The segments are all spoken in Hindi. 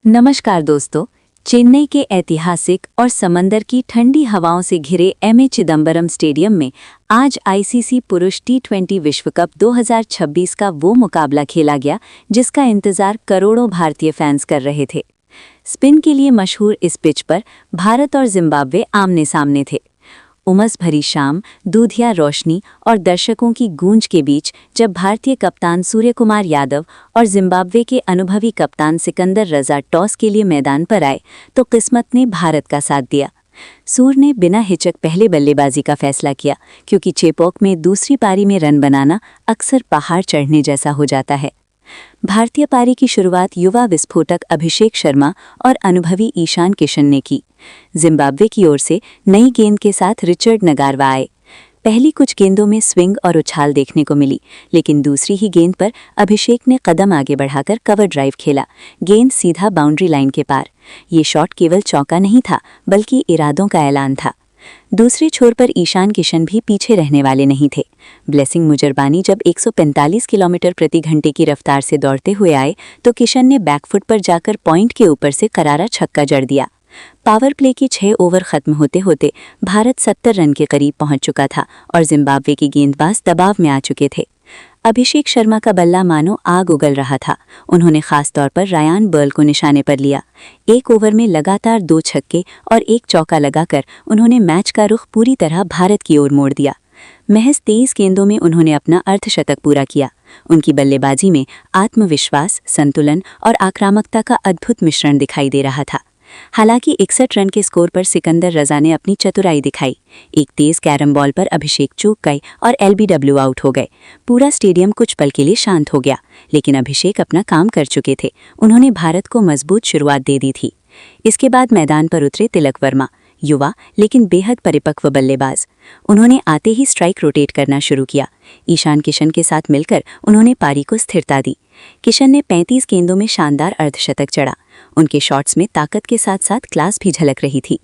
नमस्कार दोस्तों। चेन्नई के ऐतिहासिक और समंदर की ठंडी हवाओं से घिरे एमए चिदंबरम स्टेडियम में आज आईसीसी पुरुष टी20 विश्व कप 2026 का वो मुकाबला खेला गया जिसका इंतजार करोड़ों भारतीय फैंस कर रहे थे। स्पिन के लिए मशहूर इस पिच पर भारत और जिम्बाब्वे आमने सामने थे। उमस भरी शाम, दूधिया रोशनी और दर्शकों की गूंज के बीच जब भारतीय कप्तान सूर्यकुमार यादव और जिम्बाब्वे के अनुभवी कप्तान सिकंदर रजा टॉस के लिए मैदान पर आए तो किस्मत ने भारत का साथ दिया। सूर्य ने बिना हिचक पहले बल्लेबाजी का फैसला किया, क्योंकि चेपॉक में दूसरी पारी में रन बनाना अक्सर पहाड़ चढ़ने जैसा हो जाता है। भारतीय पारी की शुरुआत युवा विस्फोटक अभिषेक शर्मा और अनुभवी ईशान किशन ने की। जिम्बाब्वे की ओर से नई गेंद के साथ रिचर्ड नगारवा आए। पहली कुछ गेंदों में स्विंग और उछाल देखने को मिली, लेकिन दूसरी ही गेंद पर अभिषेक ने कदम आगे बढ़ाकर कवर ड्राइव खेला। गेंद सीधा बाउंड्री लाइन के पार। ये शॉट केवल चौका नहीं था, बल्कि इरादों का ऐलान था। दूसरे छोर पर ईशान किशन भी पीछे रहने वाले नहीं थे। ब्लेसिंग मुजरबानी जब 145 किलोमीटर प्रति घंटे की रफ्तार से दौड़ते हुए आए तो किशन ने बैकफुट पर जाकर पॉइंट के ऊपर से करारा छक्का जड़ दिया। पावर प्ले की 6 ओवर खत्म होते होते भारत 70 रन के करीब पहुंच चुका था और जिम्बाब्वे के गेंदबाज दबाव में आ चुके थे। अभिषेक शर्मा का बल्ला मानो आग उगल रहा था। उन्होंने खास तौर पर रायान बर्ल को निशाने पर लिया। एक ओवर में लगातार 2 छक्के और 1 चौका लगाकर उन्होंने मैच का रुख पूरी तरह भारत की ओर मोड़ दिया। महज 23 गेंदों में उन्होंने अपना अर्धशतक पूरा किया। उनकी बल्लेबाजी में आत्मविश्वास, संतुलन और आक्रामकता का अद्भुत मिश्रण दिखाई दे रहा था। हालांकि 61 रन के स्कोर पर सिकंदर रजा ने अपनी चतुराई दिखाई। एक तेज कैरम बॉल पर अभिषेक चूक गए और एलबीडब्ल्यू आउट हो गए। पूरा स्टेडियम कुछ पल के लिए शांत हो गया, लेकिन अभिषेक अपना काम कर चुके थे। उन्होंने भारत को मजबूत शुरुआत दे दी थी। इसके बाद मैदान पर उतरे तिलक वर्मा, युवा लेकिन बेहद परिपक्व बल्लेबाज। उन्होंने आते ही स्ट्राइक रोटेट करना शुरू किया। ईशान किशन के साथ मिलकर उन्होंने पारी को स्थिरता दी। किशन ने 35 गेंदों में शानदार अर्धशतक चढ़ा। उनके शॉट्स में ताकत के साथ साथ क्लास भी झलक रही थी।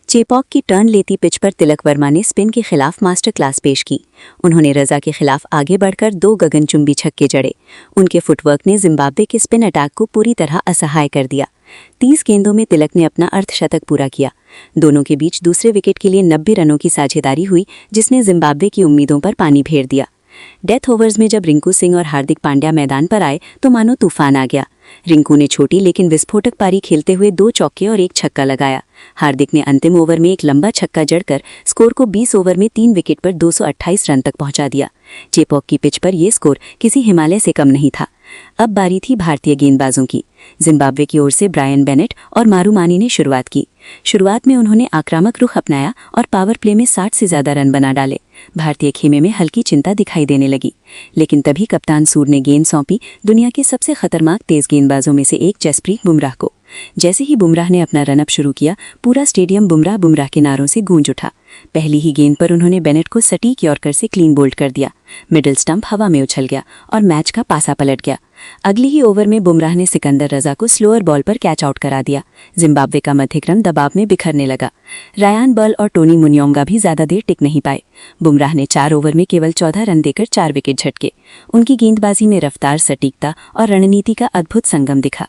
चेपॉक की टर्न लेती पिच पर तिलक वर्मा ने स्पिन के खिलाफ मास्टर क्लास पेश की। उन्होंने रजा के खिलाफ आगे बढ़कर 2 गगनचुंबी छक्के जड़े। उनके फुटवर्क ने जिम्बाब्वे के स्पिन अटैक को पूरी तरह असहाय कर दिया। 30 गेंदों में तिलक ने अपना अर्धशतक पूरा किया। दोनों के बीच दूसरे विकेट के लिए 90 रनों की साझेदारी हुई, जिसने जिम्बाब्वे की उम्मीदों पर पानी फेर दिया। डेथ ओवर्स में जब रिंकू सिंह और हार्दिक पांड्या मैदान पर आए तो मानो तूफान आ गया। रिंकू ने छोटी लेकिन विस्फोटक पारी खेलते हुए 2 चौके और 1 छक्का लगाया। हार्दिक ने अंतिम ओवर में एक लंबा छक्का जड़कर स्कोर को 20 ओवर में 3 विकेट पर 228 रन तक पहुंचा दिया। चेपॉक की पिच पर यह स्कोर किसी हिमालय से कम नहीं था। अब बारी थी भारतीय गेंदबाजों की। जिम्बाब्वे की ओर से ब्रायन बेनेट और मारूमानी ने शुरुआत की। शुरुआत में उन्होंने आक्रामक रुख अपनाया और पावर प्ले में 60 से ज्यादा रन बना डाले। भारतीय खेमे में हल्की चिंता दिखाई देने लगी, लेकिन तभी कप्तान सूर्य ने गेंद सौंपी दुनिया के सबसे खतरनाक तेज गेंदबाजों में से एक जसप्रीत बुमराह को। जैसे ही बुमराह ने अपना रनअप शुरू किया, पूरा स्टेडियम बुमराह बुमराह के नारों से गूंज उठा। पहली ही गेंद पर उन्होंने बेनेट को सटीक यॉर्कर से क्लीन बोल्ड कर दिया। मिडिल स्टंप हवा में उछल गया और मैच का पासा पलट गया। अगली ही ओवर में बुमराह ने सिकंदर रजा को स्लोअर बॉल पर कैच आउट करा दिया। जिम्बाब्वे का मध्यक्रम दबाव में बिखरने लगा। रायान बर्ल और टोनी मुनियोंगा भी ज्यादा देर टिक नहीं पाए। बुमराह ने 4 ओवर में केवल 14 रन देकर 4 विकेट झटके। उनकी गेंदबाजी में रफ्तार, सटीकता और रणनीति का अद्भुत संगम दिखा।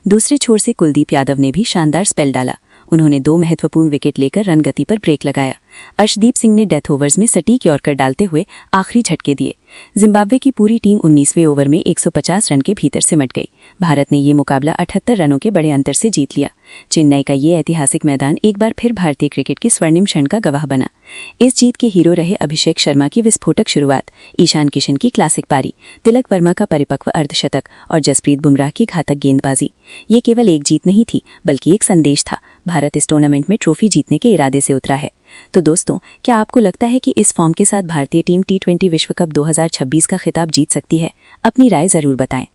दूसरे छोर से कुलदीप यादव ने भी शानदार स्पेल डाला। उन्होंने 2 महत्वपूर्ण विकेट लेकर रन गति पर ब्रेक लगाया। अर्शदीप सिंह ने डेथ ओवर्स में सटीक यॉर्कर डालते हुए आखिरी झटके दिए। जिम्बाब्वे की पूरी टीम 19वें ओवर में 150 रन के भीतर सिमट गई। भारत ने ये मुकाबला 78 रनों के बड़े अंतर से जीत लिया। चेन्नई का ये ऐतिहासिक मैदान एक बार फिर भारतीय क्रिकेट की स्वर्णिम क्षण का गवाह बना। इस जीत के हीरो रहे अभिषेक शर्मा की विस्फोटक शुरुआत, ईशान किशन की क्लासिक पारी, तिलक वर्मा का परिपक्व अर्धशतक और जसप्रीत बुमराह की घातक गेंदबाजी। ये केवल एक जीत नहीं थी, बल्कि एक संदेश था। भारत इस टूर्नामेंट में ट्रॉफी जीतने के इरादे से उतरा है। तो दोस्तों, क्या आपको लगता है कि इस फॉर्म के साथ भारतीय टीम टी20 विश्व कप 2026 का खिताब जीत सकती है? अपनी राय जरूर बताएं।